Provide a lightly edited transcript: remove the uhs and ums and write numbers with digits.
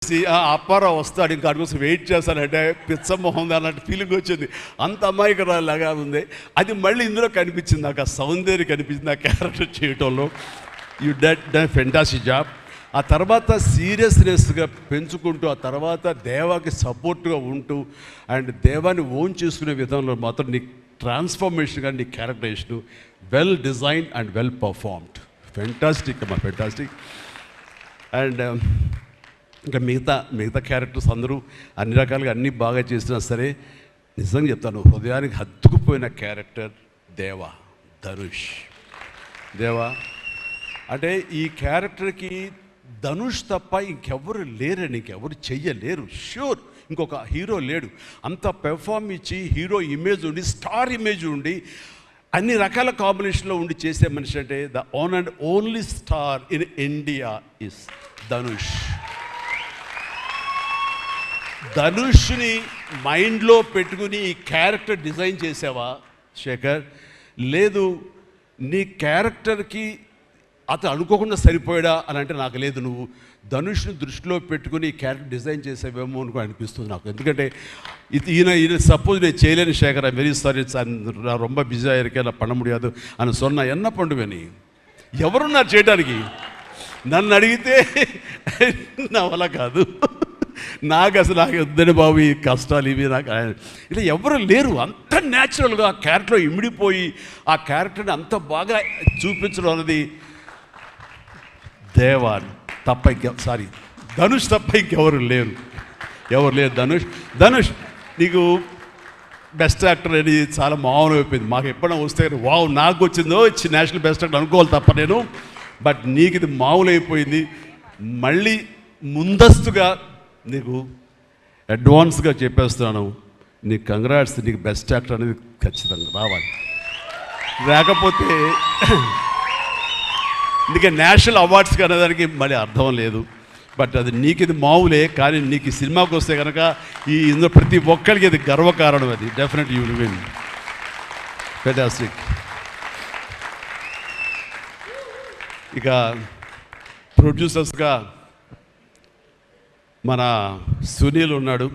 అప్పారావు వస్తాడు ఇంకా అటు కోసం వెయిట్ చేస్తానంటే పిచ్చమొహం అన్నట్టు ఫీలింగ్ వచ్చింది. అంత అమాయకురాలాగా ఉంది. అది మళ్ళీ ఇందులో కనిపించింది, నాకు ఆ సౌందర్యం కనిపించింది ఆ క్యారెక్టర్ చేయటంలో. You done fantastic job. ఆ తర్వాత సీరియస్నెస్గా పెంచుకుంటూ, ఆ తర్వాత దేవాకి సపోర్ట్గా ఉంటూ అండ్ దేవాన్ని ఓన్ చేసుకునే విధంలో మాత్రం నీ ట్రాన్స్ఫర్మేషన్ కానీ నీ characterisation well designed and well performed. Fantastic అమ్మా, ఫెంటాస్టిక్. అండ్ ఇంకా మిగతా క్యారెక్టర్స్ అందరూ అన్ని రకాలుగా అన్నీ బాగా చేసినా సరే, నిజంగా చెప్తాను, హృదయానికి హత్తుకుపోయిన క్యారెక్టర్ ధనుష్. అంటే ఈ క్యారెక్టర్కి ధనుష్ తప్ప ఇంకెవరు లేరని, ఇంకెవరు చెయ్యలేరు. ష్యూర్ ఇంకొక హీరో లేడు. అంత పెర్ఫార్మ్ ఇచ్చి హీరో ఇమేజ్ ఉండి, స్టార్ ఇమేజ్ ఉండి, అన్ని రకాల కాంబినేషన్లో ఉండి చేసే మనిషి అంటే the one and only star in India is Dhanush. ధనుష్ని మైండ్లో పెట్టుకుని ఈ క్యారెక్టర్ డిజైన్ చేసావా శేఖర్? లేదు, నీ క్యారెక్టర్కి అతను అనుకోకుండా సరిపోయాడా అని అంటే నాకు లేదు. నువ్వు ధనుష్ని దృష్టిలో పెట్టుకుని ఈ క్యారెక్టర్ డిజైన్ చేసావేమో అనుకో అనిపిస్తుంది నాకు. ఎందుకంటే ఈయన సపోజ్ నేను చేయలేని శేఖర్, ఐ వెరీ సారీ, நான் ரொம்ப பிஸியாக இருக்கேன், நான் பண்ண முடியாது అని சொன்னா என்ன பண்ணுவேని? ఎవరున్నారు చేయడానికి? నన్ను అడిగితే నా వల్ల కాదు. నాకు వద్దని బాబు ఈ కష్టాలు ఇవి, నాకు ఇలా ఎవరు లేరు. అంత న్యాచురల్గా ఆ క్యారెక్టర్లో ఇమిడిపోయి ఆ క్యారెక్టర్ని అంత బాగా చూపించడం అన్నది ధనుష్ తప్ప ఇంకెవరు లేరు. ధనుష్ నీకు బెస్ట్ యాక్టర్ అని చాలా మామూలు అయిపోయింది. మాకు ఎప్పుడైనా వస్తే వావ్ నాకు వచ్చిందో నేషనల్ బెస్ట్ యాక్టర్ అనుకోవాలి తప్ప నేను. బట్ నీకు ఇది మామూలు అయిపోయింది. మళ్ళీ ముందస్తుగా నీకు అడ్వాన్స్గా చెప్పేస్తున్నాను, నీకు కంగ్రాట్స్. నీకు బెస్ట్ యాక్టర్ అనేది ఖచ్చితంగా రావాలి. లేకపోతే నీకు నేషనల్ అవార్డ్స్కి అనేదానికి మళ్ళీ అర్థం లేదు. బట్ అది నీకు ఇది మామూలే, కానీ నీకు ఈ సినిమాకి వస్తే కనుక ఇందులో ప్రతి ఒక్కరికి ఇది గర్వకారణం. అది definite you will win. Fantastic. ఇక ప్రొడ్యూసర్స్గా మన సునీల్ ఉన్నాడు.